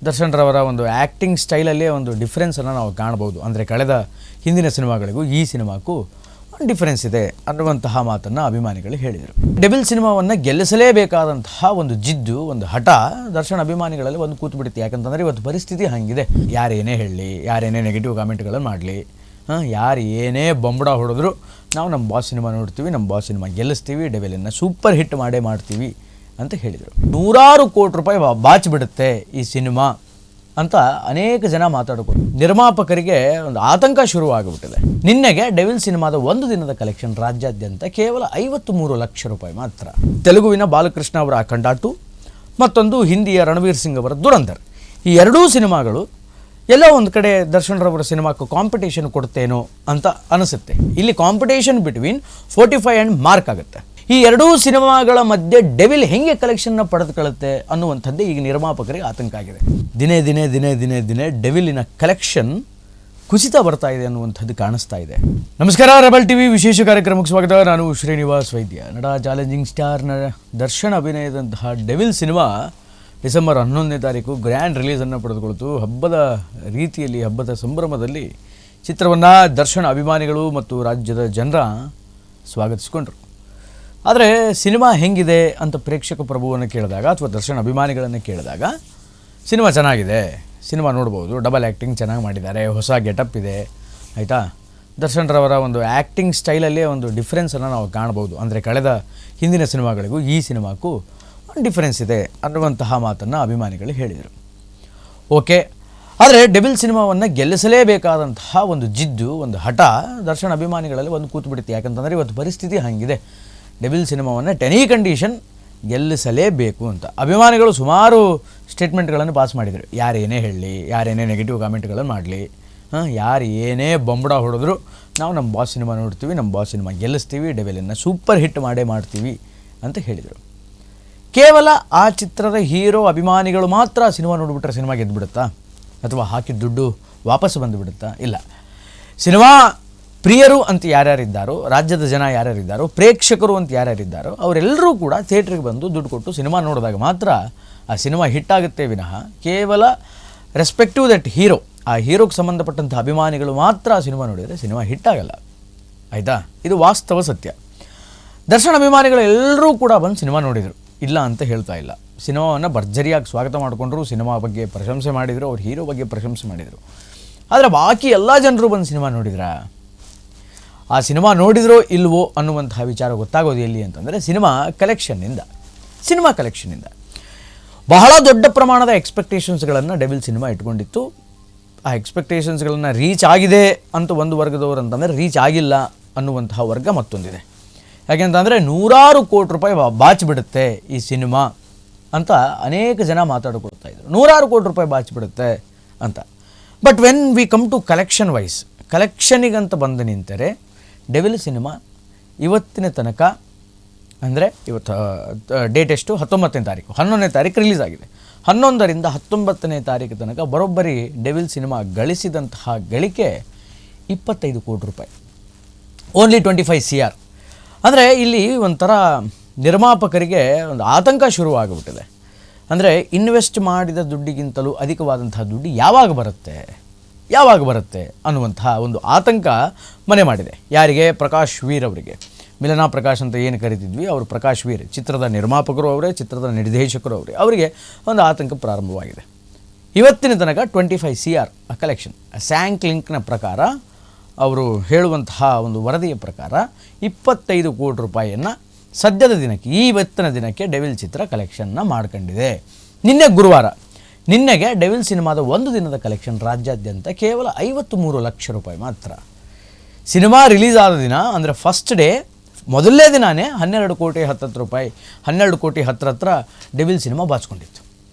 ದರ್ಶನ್ ರವರ ಒಂದು ಆ್ಯಕ್ಟಿಂಗ್ ಸ್ಟೈಲಲ್ಲೇ ಒಂದು ಡಿಫ್ರೆನ್ಸನ್ನು ನಾವು ಕಾಣಬಹುದು. ಅಂದರೆ ಕಳೆದ ಹಿಂದಿನ ಸಿನಿಮಾಗಳಿಗೂ ಈ ಸಿನಿಮಾಕ್ಕೂ ಡಿಫರೆನ್ಸ್ ಇದೆ ಅನ್ನುವಂತಹ ಮಾತನ್ನು ಅಭಿಮಾನಿಗಳು ಹೇಳಿದರು. ಡೆವಿಲ್ ಸಿನಿಮಾವನ್ನು ಗೆಲ್ಲಿಸಲೇಬೇಕಾದಂತಹ ಒಂದು ಜಿದ್ದು, ಒಂದು ಹಠ ದರ್ಶನ್ ಅಭಿಮಾನಿಗಳಲ್ಲಿ ಒಂದು ಕೂತ್ಬಿಡುತ್ತೆ. ಯಾಕಂತಂದರೆ ಇವತ್ತು ಪರಿಸ್ಥಿತಿ ಹಾಗಿದೆ. ಯಾರೇನೇ ಹೇಳಲಿ, ಯಾರೇನೇ ನೆಗೆಟಿವ್ ಕಾಮೆಂಟ್ಗಳನ್ನು ಮಾಡಲಿ, ಯಾರು ಏನೇ ಬೊಂಬಡ ಹೊಡೆದ್ರು ನಾವು ನಮ್ಮ ಬಾಸ್ ಸಿನಿಮಾ ನೋಡ್ತೀವಿ, ನಮ್ಮ ಬಾಸ್ ಸಿನಿಮಾ ಗೆಲ್ಲಿಸ್ತೀವಿ, ಡೆವಿಲನ್ನು ಸೂಪರ್ ಹಿಟ್ ಮಾಡ್ತೀವಿ ಅಂತ ಹೇಳಿದರು. ನೂರಾರು ಕೋಟಿ ರೂಪಾಯಿ ಬಾಚಿಬಿಡುತ್ತೆ ಈ ಸಿನಿಮಾ ಅಂತ ಅನೇಕ ಜನ ಮಾತಾಡಿಕೊಂಡು ನಿರ್ಮಾಪಕರಿಗೆ ಒಂದು ಆತಂಕ ಶುರುವಾಗಿಬಿಟ್ಟಿದೆ. ನಿನ್ನೆಗೆ ಡೆವಿಲ್ ಸಿನಿಮಾದ ಒಂದು ದಿನದ ಕಲೆಕ್ಷನ್ ರಾಜ್ಯಾದ್ಯಂತ ಕೇವಲ 53 ಲಕ್ಷ ರೂಪಾಯಿ ಮಾತ್ರ. ತೆಲುಗುವಿನ ಬಾಲಕೃಷ್ಣ ಅವರ ಅಖಂಡ 2 ಮತ್ತೊಂದು ಹಿಂದಿಯ ರಣವೀರ್ ಸಿಂಗ್ ಅವರ ದುರಂಧರ್, ಈ ಎರಡೂ ಸಿನಿಮಾಗಳು ಎಲ್ಲೋ ಒಂದು ಕಡೆ ದರ್ಶನ್ ರವರ ಸಿನಿಮಾಕ್ಕೂ ಕಾಂಪಿಟೇಷನ್ ಕೊಡ್ತೇನೋ ಅಂತ ಅನಿಸುತ್ತೆ. ಇಲ್ಲಿ ಕಾಂಪಿಟೇಷನ್ ಬಿಟ್ವೀನ್ 45 ಆ್ಯಂಡ್ ಮಾರ್ಕ್ ಆಗುತ್ತೆ. ಈ ಎರಡೂ ಸಿನಿಮಾಗಳ ಮಧ್ಯೆ ಡೆವಿಲ್ ಹೆಂಗೆ ಕಲೆಕ್ಷನ್ನ ಪಡೆದುಕೊಳ್ಳುತ್ತೆ ಅನ್ನುವಂಥದ್ದೇ ಈಗ ನಿರ್ಮಾಪಕರಿಗೆ ಆತಂಕ ಆಗಿದೆ. ದಿನೇ ದಿನೇ ದಿನೇ ದಿನೇ ದಿನೇ ಡೆವಿಲಿನ ಕಲೆಕ್ಷನ್ ಕುಸಿತ ಬರ್ತಾ ಇದೆ ಅನ್ನುವಂಥದ್ದು ಕಾಣಿಸ್ತಾ ಇದೆ. ನಮಸ್ಕಾರ, ರೆಬಲ್ ಟಿವಿ ವಿಶೇಷ ಕಾರ್ಯಕ್ರಮಕ್ಕೆ ಸ್ವಾಗತ. ನಾನು ಶ್ರೀನಿವಾಸ್ ವೈದ್ಯ. ನಟ ಚಾಲೆಂಜಿಂಗ್ ಸ್ಟಾರ್ ದರ್ಶನ್ ಅಭಿನಯದಂತಹ ಡೆವಿಲ್ ಸಿನಿಮಾ ಡಿಸೆಂಬರ್ 11ನೇ ತಾರೀಕು ಗ್ರ್ಯಾಂಡ್ ರಿಲೀಸನ್ನು ಪಡೆದುಕೊಳ್ತು. ಹಬ್ಬದ ರೀತಿಯಲ್ಲಿ, ಹಬ್ಬದ ಸಂಭ್ರಮದಲ್ಲಿ ಚಿತ್ರವನ್ನು ದರ್ಶನ್ ಅಭಿಮಾನಿಗಳು ಮತ್ತು ರಾಜ್ಯದ ಜನರ ಸ್ವಾಗತಿಸಿಕೊಂಡ್ರು. ಆದರೆ ಸಿನಿಮಾ ಹೆಂಗಿದೆ ಅಂತ ಪ್ರೇಕ್ಷಕ ಪ್ರಭುವನ್ನು ಕೇಳಿದಾಗ ಅಥವಾ ದರ್ಶನ್ ಅಭಿಮಾನಿಗಳನ್ನು ಕೇಳಿದಾಗ ಸಿನಿಮಾ ಚೆನ್ನಾಗಿದೆ, ಸಿನಿಮಾ ನೋಡ್ಬೋದು, ಡಬಲ್ ಆ್ಯಕ್ಟಿಂಗ್ ಚೆನ್ನಾಗಿ ಮಾಡಿದ್ದಾರೆ, ಹೊಸ ಗೆಟಪ್ ಇದೆ, ಆಯಿತಾ. ದರ್ಶನ್ ರವರ ಒಂದು ಆ್ಯಕ್ಟಿಂಗ್ ಸ್ಟೈಲಲ್ಲೇ ಒಂದು ಡಿಫ್ರೆನ್ಸನ್ನು ನಾವು ಕಾಣ್ಬೋದು. ಅಂದರೆ ಕಳೆದ ಹಿಂದಿನ ಸಿನಿಮಾಗಳಿಗೂ ಈ ಸಿನಿಮಾಕ್ಕೂ ಡಿಫರೆನ್ಸ್ ಇದೆ ಅನ್ನುವಂತಹ ಮಾತನ್ನು ಅಭಿಮಾನಿಗಳು ಹೇಳಿದರು. ಓಕೆ, ಆದರೆ ಡೆವಿಲ್ ಸಿನಿಮಾವನ್ನು ಗೆಲ್ಲಿಸಲೇಬೇಕಾದಂತಹ ಒಂದು ಜಿದ್ದು, ಒಂದು ಹಠ ದರ್ಶನ್ ಅಭಿಮಾನಿಗಳಲ್ಲಿ ಒಂದು ಕೂತ್ಬಿಡುತ್ತೆ. ಯಾಕಂತಂದರೆ ಇವತ್ತು ಪರಿಸ್ಥಿತಿ ಹಾಗಿದೆ. ಡೆವಿಲ್ ಸಿನಿಮಾವನ್ನು ಎನಿ ಕಂಡೀಷನ್ ಗೆಲ್ಲಿಸಲೇಬೇಕು ಅಂತ ಅಭಿಮಾನಿಗಳು ಸುಮಾರು ಸ್ಟೇಟ್ಮೆಂಟ್ಗಳನ್ನು ಪಾಸ್ ಮಾಡಿದರು. ಯಾರೇನೇ ಹೇಳಲಿ, ಯಾರೇನೇ ನೆಗೆಟಿವ್ ಕಾಮೆಂಟ್ಗಳನ್ನು ಮಾಡಲಿ, ಯಾರು ಏನೇ ಬೊಂಬಡ ಹೊಡೆದ್ರು ನಾವು ನಮ್ಮ ಬಾಸ್ ಸಿನಿಮಾ ನೋಡ್ತೀವಿ, ನಮ್ಮ ಬಾಸ್ ಸಿನಿಮಾ ಗೆಲ್ಲಿಸ್ತೀವಿ, ಡೆವಿಲನ್ನು ಸೂಪರ್ ಹಿಟ್ ಮಾಡ್ತೀವಿ ಅಂತ ಹೇಳಿದರು. ಕೇವಲ ಆ ಚಿತ್ರದ ಹೀರೋ ಅಭಿಮಾನಿಗಳು ಮಾತ್ರ ಸಿನಿಮಾ ನೋಡಿಬಿಟ್ರೆ ಸಿನಿಮಾ ಗೆದ್ದುಬಿಡುತ್ತಾ ಅಥವಾ ಹಾಕಿದ ದುಡ್ಡು ವಾಪಸ್ ಬಂದುಬಿಡುತ್ತಾ? ಇಲ್ಲ. ಸಿನಿಮಾ ಪ್ರಿಯರು ಅಂತ ಯಾರ್ಯಾರಿದ್ದಾರೋ, ರಾಜ್ಯದ ಜನ ಯಾರ್ಯಾರಿದ್ದಾರೋ, ಪ್ರೇಕ್ಷಕರು ಅಂತ ಯಾರ್ಯಾರಿದ್ದಾರೋ ಅವರೆಲ್ಲರೂ ಕೂಡ ಥಿಯೇಟ್ರಿಗೆ ಬಂದು ದುಡ್ಡು ಕೊಟ್ಟು ಸಿನಿಮಾ ನೋಡಿದಾಗ ಮಾತ್ರ ಆ ಸಿನಿಮಾ ಹಿಟ್ಟಾಗುತ್ತೆ ವಿನಃ ಕೇವಲ ರೆಸ್ಪೆಕ್ಟಿವ್ ದಟ್ ಹೀರೋ, ಆ ಹೀರೋಗೆ ಸಂಬಂಧಪಟ್ಟಂಥ ಅಭಿಮಾನಿಗಳು ಮಾತ್ರ ಆ ಸಿನಿಮಾ ನೋಡಿದರೆ ಸಿನಿಮಾ ಹಿಟ್ಟಾಗಲ್ಲ, ಆಯಿತಾ. ಇದು ವಾಸ್ತವ ಸತ್ಯ. ದರ್ಶನ್ ಅಭಿಮಾನಿಗಳು ಎಲ್ಲರೂ ಕೂಡ ಬಂದು ಸಿನಿಮಾ ನೋಡಿದರು, ಇಲ್ಲ ಅಂತ ಹೇಳ್ತಾ ಇಲ್ಲ. ಸಿನಿಮಾವನ್ನು ಭರ್ಜರಿಯಾಗಿ ಸ್ವಾಗತ ಮಾಡಿಕೊಂಡ್ರು, ಸಿನಿಮಾ ಬಗ್ಗೆ ಪ್ರಶಂಸೆ ಮಾಡಿದರು, ಅವ್ರ ಹೀರೋ ಬಗ್ಗೆ ಪ್ರಶಂಸೆ ಮಾಡಿದರು. ಆದರೆ ಬಾಕಿ ಎಲ್ಲ ಜನರು ಬಂದು ಸಿನಿಮಾ ನೋಡಿದ್ರಾ? ಆ ಸಿನಿಮಾ ನೋಡಿದ್ರೋ ಇಲ್ವೋ ಅನ್ನುವಂತಹ ವಿಚಾರ ಗೊತ್ತಾಗೋದು ಎಲ್ಲಿ ಅಂತಂದರೆ ಸಿನಿಮಾ ಕಲೆಕ್ಷನ್ನಿಂದ. ಬಹಳ ದೊಡ್ಡ ಪ್ರಮಾಣದ ಎಕ್ಸ್ಪೆಕ್ಟೇಷನ್ಸ್ಗಳನ್ನು ಡೆವಿಲ್ ಸಿನಿಮಾ ಇಟ್ಕೊಂಡಿತ್ತು. ಆ ಎಕ್ಸ್ಪೆಕ್ಟೇಷನ್ಸ್ಗಳನ್ನು ರೀಚ್ ಆಗಿದೆ ಅಂತ ಒಂದು ವರ್ಗದವರು ಅಂತಂದರೆ ರೀಚ್ ಆಗಿಲ್ಲ ಅನ್ನುವಂತಹ ವರ್ಗ ಮತ್ತೊಂದಿದೆ. ಯಾಕೆಂತಂದರೆ ನೂರಾರು ಕೋಟಿ ರೂಪಾಯಿ ಬಾಚಿಬಿಡುತ್ತೆ ಈ ಸಿನಿಮಾ ಅಂತ ಅನೇಕ ಜನ ಮಾತಾಡಿಕೊಳ್ತಾ ಇದ್ರು. ನೂರಾರು ಕೋಟಿ ರೂಪಾಯಿ ಬಾಚಿಬಿಡುತ್ತೆ ಅಂತ. But when we come to collection wise, ಕಲೆಕ್ಷನಿಗಂತ ಬಂದು ನಿಂತರೆ ಡೆವಿಲ್ ಸಿನಿಮಾ ಇವತ್ತಿನ ತನಕ, ಅಂದರೆ ಇವತ್ತು ಡೇಟ್ ಎಷ್ಟು, 19ನೇ ತಾರೀಕು, 11ನೇ ತಾರೀಕು ರಿಲೀಸ್ ಆಗಿದೆ. 11ರಿಂದ 19ನೇ ತಾರೀಕು ತನಕ ಬರೋಬ್ಬರಿ ಡೆವಿಲ್ ಸಿನಿಮಾ ಗಳಿಸಿದಂತಹ ಗಳಿಕೆ 25 ಕೋಟಿ ರೂಪಾಯಿ, ಓನ್ಲಿ 25 CR. ಅಂದರೆ ಇಲ್ಲಿ ಒಂಥರ ನಿರ್ಮಾಪಕರಿಗೆ ಒಂದು ಆತಂಕ ಶುರುವಾಗ್ಬಿಟ್ಟಿದೆ. ಅಂದರೆ ಇನ್ವೆಸ್ಟ್ ಮಾಡಿದ ದುಡ್ಡಿಗಿಂತಲೂ ಅಧಿಕವಾದಂತಹ ದುಡ್ಡು ಯಾವಾಗ ಬರುತ್ತೆ ಅನ್ನುವಂತಹ ಒಂದು ಆತಂಕ ಮನೆ ಮಾಡಿದೆ. ಯಾರಿಗೆ? ಪ್ರಕಾಶ್ ವೀರ್ ಅವರಿಗೆ. ಮಿಲನಾ ಪ್ರಕಾಶ್ ಅಂತ ಏನು ಕರಿತಿದ್ವಿ, ಅವರು ಪ್ರಕಾಶ್ ವೀರ್, ಚಿತ್ರದ ನಿರ್ಮಾಪಕರು ಅವರೇ, ಚಿತ್ರದ ನಿರ್ದೇಶಕರು ಅವರೇ. ಅವರಿಗೆ ಒಂದು ಆತಂಕ ಪ್ರಾರಂಭವಾಗಿದೆ. ಇವತ್ತಿನ ತನಕ 25 CR ಕಲೆಕ್ಷನ್. ಸ್ಯಾಂಕ್ ಲಿಂಕ್ನ ಪ್ರಕಾರ, ಅವರು ಹೇಳುವಂತಹ ಒಂದು ವರದಿಯ ಪ್ರಕಾರ 25 ಕೋಟಿ ರೂಪಾಯಿಯನ್ನು ಸದ್ಯದ ದಿನಕ್ಕೆ, ಇವತ್ತಿನ ದಿನಕ್ಕೆ ಡೆವಿಲ್ ಚಿತ್ರ ಕಲೆಕ್ಷನ್ನ ಮಾಡ್ಕೊಂಡಿದೆ. ನಿನ್ನೆಗೆ ಡೆವಿಲ್ ಸಿನಿಮಾದ ಒಂದು ದಿನದ ಕಲೆಕ್ಷನ್ ರಾಜ್ಯಾದ್ಯಂತ ಕೇವಲ 53 ಲಕ್ಷ ರೂಪಾಯಿ ಮಾತ್ರ. ಸಿನಿಮಾ ರಿಲೀಸ್ ಆದ ದಿನ ಅಂದರೆ ಫಸ್ಟ್ ಡೇ, ಮೊದಲನೇ ದಿನಾನೇ 12 ಕೋಟಿ 10 ರೂಪಾಯಿ, 12 ಕೋಟಿ 10 ಡೆವಿಲ್ ಸಿನಿಮಾ ಬಾಚಿಕೊಂಡಿತ್ತು.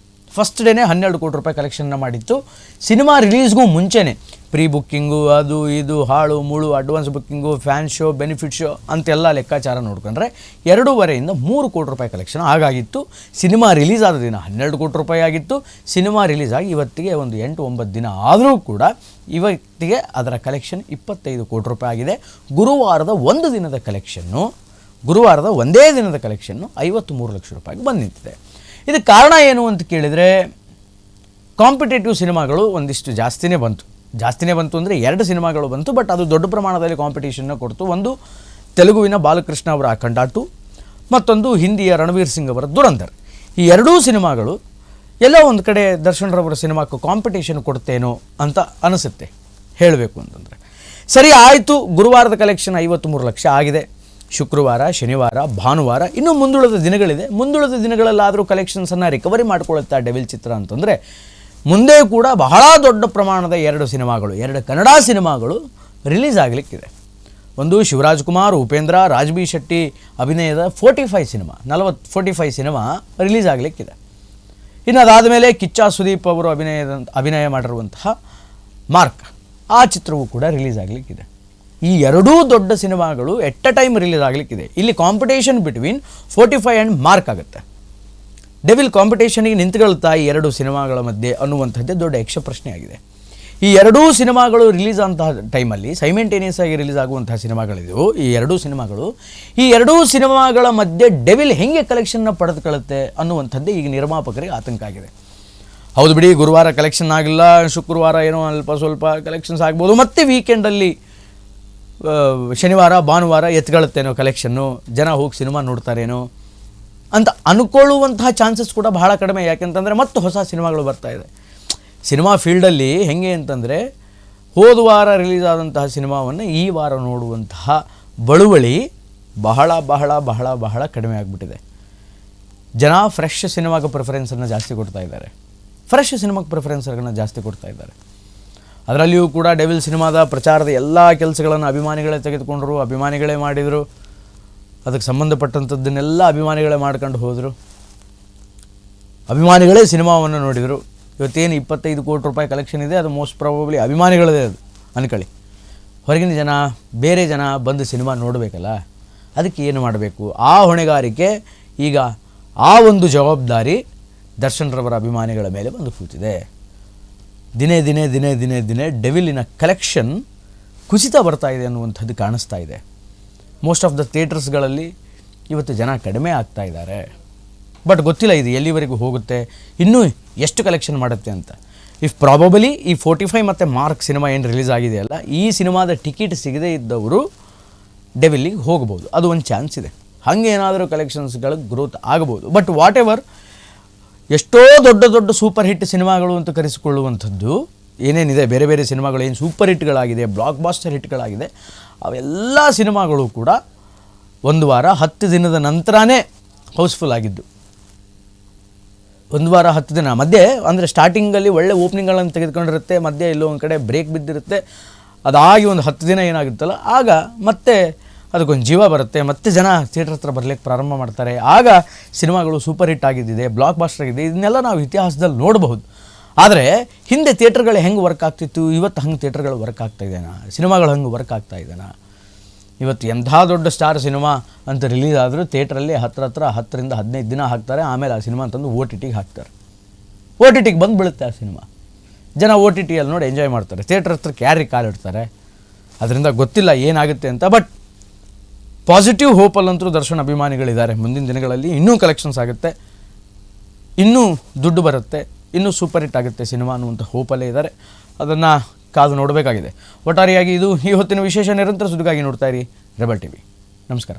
ಫಸ್ಟ್ ಡೇನೇ 12 ಕೋಟಿ ರೂಪಾಯಿ ಕಲೆಕ್ಷನ್ನ ಮಾಡಿತ್ತು. ಸಿನಿಮಾ ರಿಲೀಸ್ಗೂ ಮುಂಚೆನೇ ಪ್ರೀ ಬುಕ್ಕಿಂಗು, ಅದು ಇದು ಹಾಳು ಮುಳು, advance booking, fan show, benefit show ಅಂತೆಲ್ಲ ಲೆಕ್ಕಾಚಾರ ನೋಡ್ಕೊಂಡ್ರೆ 2.5ರಿಂದ 3 ಕೋಟಿ ರೂಪಾಯಿ ಕಲೆಕ್ಷನ್ ಆಗಾಗಿತ್ತು. ಸಿನಿಮಾ ರಿಲೀಸ್ ಆದ ದಿನ 12 ಕೋಟಿ ರೂಪಾಯಿ ಆಗಿತ್ತು. ಸಿನಿಮಾ ರಿಲೀಸ್ ಆಗಿ ಇವತ್ತಿಗೆ ಒಂದು 8-9 ದಿನ ಆದರೂ ಕೂಡ ಇವತ್ತಿಗೆ ಅದರ ಕಲೆಕ್ಷನ್ 25 ಕೋಟಿ ರೂಪಾಯಿ ಆಗಿದೆ. ಗುರುವಾರದ ಒಂದೇ ದಿನದ ಕಲೆಕ್ಷನ್ನು 53 ಲಕ್ಷ ರೂಪಾಯಿಗೆ ಬಂದು ನಿಂತಿದೆ. ಇದಕ್ಕೆ ಕಾರಣ ಏನು ಅಂತ ಕೇಳಿದರೆ, ಕಾಂಪಿಟೇಟಿವ್ ಸಿನಿಮಾಗಳು ಒಂದಿಷ್ಟು ಜಾಸ್ತಿನೇ ಬಂತು ಅಂದರೆ 2 ಸಿನಿಮಾಗಳು ಬಂತು. ಬಟ್ ಅದು ದೊಡ್ಡ ಪ್ರಮಾಣದಲ್ಲಿ ಕಾಂಪಿಟೇಷನ್ನ ಕೊಡ್ತು. ಒಂದು ತೆಲುಗುವಿನ ಬಾಲಕೃಷ್ಣ ಅವರ ಅಖಂಡ 2, ಮತ್ತೊಂದು ಹಿಂದಿಯ ರಣವೀರ್ ಸಿಂಗ್ ಅವರ ದುರಂಧರ್. ಈ 2 ಸಿನಿಮಾಗಳು ಎಲ್ಲ ಒಂದು ಕಡೆ ದರ್ಶನ್ರವರ ಸಿನಿಮಾಕ್ಕೂ ಕಾಂಪಿಟೇಷನ್ ಕೊಡ್ತೇನೋ ಅಂತ ಅನಿಸುತ್ತೆ ಹೇಳಬೇಕು ಅಂತಂದರೆ. ಸರಿ ಆಯಿತು, ಗುರುವಾರದ ಕಲೆಕ್ಷನ್ 53 ಲಕ್ಷ ಆಗಿದೆ. ಶುಕ್ರವಾರ, ಶನಿವಾರ, ಭಾನುವಾರ, ಇನ್ನೂ ಮುಂದುಳಿದ ದಿನಗಳಿದೆ. ಮುಂದುಳಿದ ದಿನಗಳಲ್ಲಾದರೂ ಕಲೆಕ್ಷನ್ಸನ್ನು ರಿಕವರಿ ಮಾಡ್ಕೊಳ್ಳುತ್ತಾ ಡೆವಿಲ್ ಚಿತ್ರ ಅಂತಂದರೆ ಮುಂದೆ ಕೂಡ ಬಹಳ ದೊಡ್ಡ ಪ್ರಮಾಣದ 2 ಸಿನಿಮಾಗಳು, 2 ಕನ್ನಡ ಸಿನಿಮಾಗಳು ರಿಲೀಸ್ ಆಗಲಿಕ್ಕಿದೆ. ಒಂದು ಶಿವರಾಜ್ ಕುಮಾರ್, ಉಪೇಂದ್ರ, ರಾಜ್ ಬಿ ಶೆಟ್ಟಿ ಅಭಿನಯದ 45 ಸಿನಿಮಾ ರಿಲೀಸ್ ಆಗಲಿಕ್ಕಿದೆ. ಇನ್ನು ಅದಾದ ಮೇಲೆ ಕಿಚ್ಚ ಸುದೀಪ್ ಅವರು ಅಭಿನಯ ಮಾಡಿರುವಂತಹ ಮಾರ್ಕ್, ಆ ಚಿತ್ರವೂ ಕೂಡ ರಿಲೀಸ್ ಆಗಲಿಕ್ಕಿದೆ. ಈ 2 ದೊಡ್ಡ ಸಿನಿಮಾಗಳು ಎಟ್ ಅ ಟೈಮ್ ರಿಲೀಸ್ ಆಗಲಿಕ್ಕಿದೆ. ಇಲ್ಲಿ ಕಾಂಪಿಟೇಷನ್ ಬಿಟ್ವೀನ್ 45 ಆ್ಯಂಡ್ ಮಾರ್ಕ್ ಆಗುತ್ತೆ. ಡೆವಿಲ್ ಕಾಂಪಿಟೇಷನಿಗೆ ನಿಂತುಕೊಳ್ತಾ ಈ 2 ಸಿನಿಮಾಗಳ ಮಧ್ಯೆ ಅನ್ನುವಂಥದ್ದೇ ದೊಡ್ಡ ಯಕ್ಷ ಪ್ರಶ್ನೆಯಾಗಿದೆ. ಈ 2 ಸಿನಿಮಾಗಳು ರಿಲೀಸ್ ಅಂತಹ ಟೈಮಲ್ಲಿ ಸೈಮೆಂಟೇನಿಯಸ್ ಆಗಿ ರಿಲೀಸ್ ಆಗುವಂತಹ ಸಿನಿಮಾಗಳಿದೆಯೋ ಈ 2 ಸಿನಿಮಾಗಳು, ಈ 2 ಸಿನಿಮಾಗಳ ಮಧ್ಯೆ ಡೆವಿಲ್ ಹೆಂಗೆ ಕಲೆಕ್ಷನ್ನ ಪಡೆದುಕೊಳ್ಳುತ್ತೆ ಅನ್ನುವಂಥದ್ದೇ ಈಗ ನಿರ್ಮಾಪಕರಿಗೆ ಆತಂಕ ಆಗಿದೆ. ಹೌದು ಬಿಡಿ, ಗುರುವಾರ ಕಲೆಕ್ಷನ್ ಆಗಿಲ್ಲ, ಶುಕ್ರವಾರ ಏನೋ ಅಲ್ಪ ಸ್ವಲ್ಪ ಕಲೆಕ್ಷನ್ಸ್ ಆಗ್ಬೋದು, ಮತ್ತು ವೀಕೆಂಡಲ್ಲಿ ಶನಿವಾರ ಭಾನುವಾರ ಎತ್ಕೊಳ್ಳುತ್ತೇನೋ ಕಲೆಕ್ಷನ್ನು, ಜನ ಹೋಗಿ ಸಿನಿಮಾ ನೋಡ್ತಾರೇನೋ ಅಂತ ಅಂದ್ಕೊಳ್ಳುವಂತಹ ಚಾನ್ಸಸ್ ಕೂಡ ಬಹಳ ಕಡಿಮೆ. ಯಾಕೆಂತಂದರೆ ಮತ್ತು ಹೊಸ ಸಿನಿಮಾಗಳು ಬರ್ತಾ ಇದೆ. ಸಿನಿಮಾ ಫೀಲ್ಡಲ್ಲಿ ಹೆಂಗೆ ಅಂತಂದರೆ ಹೋದ ವಾರ ರಿಲೀಸ್ ಆದಂತಹ ಸಿನಿಮಾವನ್ನು ಈ ವಾರ ನೋಡುವಂತಹ ಬಳುವಳಿ ಬಹಳ ಬಹಳ ಬಹಳ ಬಹಳ ಕಡಿಮೆ ಆಗಿಬಿಟ್ಟಿದೆ. ಜನ ಫ್ರೆಶ್ ಸಿನಿಮಾಗೆ ಪ್ರಿಫರೆನ್ಸನ್ನು ಜಾಸ್ತಿ ಕೊಡ್ತಾ ಇದ್ದಾರೆ. ಅದರಲ್ಲಿಯೂ ಕೂಡ ಡೆವಿಲ್ ಸಿನಿಮಾದ ಪ್ರಚಾರದ ಎಲ್ಲ ಕೆಲಸಗಳನ್ನು ಅಭಿಮಾನಿಗಳೇ ತೆಗೆದುಕೊಂಡರು, ಅಭಿಮಾನಿಗಳೇ ಮಾಡಿದರು. ಅದಕ್ಕೆ ಸಂಬಂಧಪಟ್ಟಂಥದ್ದನ್ನೆಲ್ಲ ಅಭಿಮಾನಿಗಳೇ ಮಾಡ್ಕೊಂಡು ಹೋದರು. ಅಭಿಮಾನಿಗಳೇ ಸಿನಿಮಾವನ್ನು ನೋಡಿದರು. ಇವತ್ತೇನು 25 ಕೋಟಿ ರೂಪಾಯಿ ಕಲೆಕ್ಷನ್ ಇದೆ, ಅದು ಮೋಸ್ಟ್ ಪ್ರಾಬಬ್ಲಿ ಅಭಿಮಾನಿಗಳದೇ ಅದು ಅನ್ಕೊಳ್ಳಿ. ಹೊರಗಿನ ಜನ, ಬೇರೆ ಜನ ಬಂದು ಸಿನಿಮಾ ನೋಡಬೇಕಲ್ಲ, ಅದಕ್ಕೆ ಏನು ಮಾಡಬೇಕು? ಆ ಹೊಣೆಗಾರಿಕೆ, ಈಗ ಆ ಒಂದು ಜವಾಬ್ದಾರಿ ದರ್ಶನ್ರವರ ಅಭಿಮಾನಿಗಳ ಮೇಲೆ ಬಂದು ಕೂತಿದೆ. ದಿನೇ ದಿನೇ ದಿನೇ ದಿನೇ ದಿನೇ ಡೆವಿಲಿನ ಕಲೆಕ್ಷನ್ ಕುಸಿತ ಬರ್ತಾ ಇದೆ ಅನ್ನುವಂಥದ್ದು ಕಾಣಿಸ್ತಾ ಇದೆ. ಮೋಸ್ಟ್ ಆಫ್ ದ ಥಿಯೇಟರ್ಸ್ಗಳಲ್ಲಿ ಇವತ್ತು ಜನ ಕಡಿಮೆ ಆಗ್ತಾ ಇದ್ದಾರೆ. ಬಟ್ ಗೊತ್ತಿಲ್ಲ ಇದು ಎಲ್ಲಿವರೆಗೂ ಹೋಗುತ್ತೆ, ಇನ್ನೂ ಎಷ್ಟು ಕಲೆಕ್ಷನ್ ಮಾಡುತ್ತೆ ಅಂತ. ಇಫ್ ಪ್ರಾಬಬಲಿ ಈ 45 ಮತ್ತು ಮಾರ್ಕ್ ಸಿನಿಮಾ ಏನು ರಿಲೀಸ್ ಆಗಿದೆಯಲ್ಲ, ಈ ಸಿನಿಮಾದ ಟಿಕೆಟ್ ಸಿಗದೇ ಇದ್ದವರು ಡೆವಿಲ್ಲಿಗೆ ಹೋಗ್ಬೋದು, ಅದು ಒಂದು ಚಾನ್ಸ್ ಇದೆ. ಹಾಗೆ ಏನಾದರೂ ಕಲೆಕ್ಷನ್ಸ್ಗಳು ಗ್ರೋತ್ ಆಗಬಹುದು. ಬಟ್ ವಾಟ್ ಎವರ್, ಎಷ್ಟೋ ದೊಡ್ಡ ದೊಡ್ಡ ಸೂಪರ್ ಹಿಟ್ ಸಿನಿಮಾಗಳು ಅಂತ ಕರೆಸಿಕೊಳ್ಳುವಂಥದ್ದು ಏನೇನಿದೆ, ಬೇರೆ ಬೇರೆ ಸಿನಿಮಾಗಳು ಏನು ಸೂಪರ್ ಹಿಟ್ಗಳಾಗಿದೆ, ಬ್ಲಾಕ್ ಬಾಸ್ಟರ್ ಹಿಟ್ಗಳಾಗಿದೆ, ಅವೆಲ್ಲ ಸಿನಿಮಾಗಳು ಕೂಡ ಒಂದು ವಾರ 10 ದಿನದ ನಂತರನೇ ಹೌಸ್ಫುಲ್ ಆಗಿದ್ದು. 1 ವಾರ 10 ದಿನ ಮಧ್ಯೆ, ಅಂದರೆ ಸ್ಟಾರ್ಟಿಂಗಲ್ಲಿ ಒಳ್ಳೆ ಓಪನಿಂಗ್ಗಳನ್ನು ತೆಗೆದುಕೊಂಡಿರುತ್ತೆ, ಮಧ್ಯೆ ಎಲ್ಲೋ ಒಂದು ಕಡೆ ಬ್ರೇಕ್ ಬಿದ್ದಿರುತ್ತೆ. ಅದಾಗಿ ಒಂದು 10 ದಿನ ಏನಾಗುತ್ತಲ್ಲ, ಆಗ ಮತ್ತೆ ಅದಕ್ಕೊಂದು ಜೀವ ಬರುತ್ತೆ, ಮತ್ತೆ ಜನ ಥಿಯೇಟರ್ ಹತ್ರ ಬರಲಿಕ್ಕೆ ಪ್ರಾರಂಭ ಮಾಡ್ತಾರೆ. ಆಗ ಸಿನಿಮಾಗಳು ಸೂಪರ್ ಹಿಟ್ ಆಗಿದ್ದಿದೆ, ಬ್ಲಾಕ್ ಬಾಸ್ಟರ್ ಆಗಿದೆ, ಇದನ್ನೆಲ್ಲ ನಾವು ಇತಿಹಾಸದಲ್ಲಿ ನೋಡಬಹುದು. ಆದರೆ ಹಿಂದೆ ಥಿಯೇಟರ್ಗಳು ಹೆಂಗೆ ವರ್ಕ್ ಆಗ್ತಿತ್ತು, ಇವತ್ತು ಹಂಗೆ ಥಿಯೇಟರ್ಗಳು ವರ್ಕ್ ಆಗ್ತಾ ಇದೆನಾ, ಸಿನಿಮಾಗಳು ಹಂಗೆ ವರ್ಕ್ ಆಗ್ತಾ ಇದೆನಾ? ಇವತ್ತು ಎಂಥ ದೊಡ್ಡ ಸ್ಟಾರ್ ಸಿನಿಮಾ ಅಂತ ರಿಲೀಸ್ ಆದರೂ ಥಿಯೇಟ್ರಲ್ಲಿ 10ರಿಂದ 15 ದಿನ ಹಾಕ್ತಾರೆ. ಆಮೇಲೆ ಆ ಸಿನಿಮಾ ಅಂತಂದು OTTಗೆ ಹಾಕ್ತಾರೆ. OTTಗೆ ಬಂದು ಬೀಳುತ್ತೆ ಆ ಸಿನಿಮಾ. ಜನ OTTಯಲ್ಲಿ ನೋಡಿ ಎಂಜಾಯ್ ಮಾಡ್ತಾರೆ, ಥಿಯೇಟರ್ ಹತ್ರಕ್ಕೆ ಯಾರಿಗೆ ಕಾಲಿಡ್ತಾರೆ? ಅದರಿಂದ ಗೊತ್ತಿಲ್ಲ ಏನಾಗುತ್ತೆ ಅಂತ. ಬಟ್ ಪಾಸಿಟಿವ್ ಹೋಪಲ್ಲಂತೂ ದರ್ಶನ್ ಅಭಿಮಾನಿಗಳಿದ್ದಾರೆ. ಮುಂದಿನ ದಿನಗಳಲ್ಲಿ ಇನ್ನೂ ಕಲೆಕ್ಷನ್ಸ್ ಆಗುತ್ತೆ, ಇನ್ನೂ ದುಡ್ಡು ಬರುತ್ತೆ, ಇನ್ನೂ ಸೂಪರ್ ಹಿಟ್ ಆಗುತ್ತೆ ಸಿನಿಮಾ ಅನ್ನುವಂಥ ಹೋಪಲ್ಲೇ ಇದ್ದಾರೆ. ಅದನ್ನು ಕಾದು ನೋಡಬೇಕಾಗಿದೆ. ಒಟ್ಟಾರೆಯಾಗಿ ಇದು ಈ ಹೊತ್ತಿನ ವಿಶೇಷ. ನಿರಂತರ ಸುದ್ದಿಗಾಗಿ ನೋಡ್ತಾ ಇರಿ ರೆಬೆಲ್ ಟಿವಿ. ನಮಸ್ಕಾರ.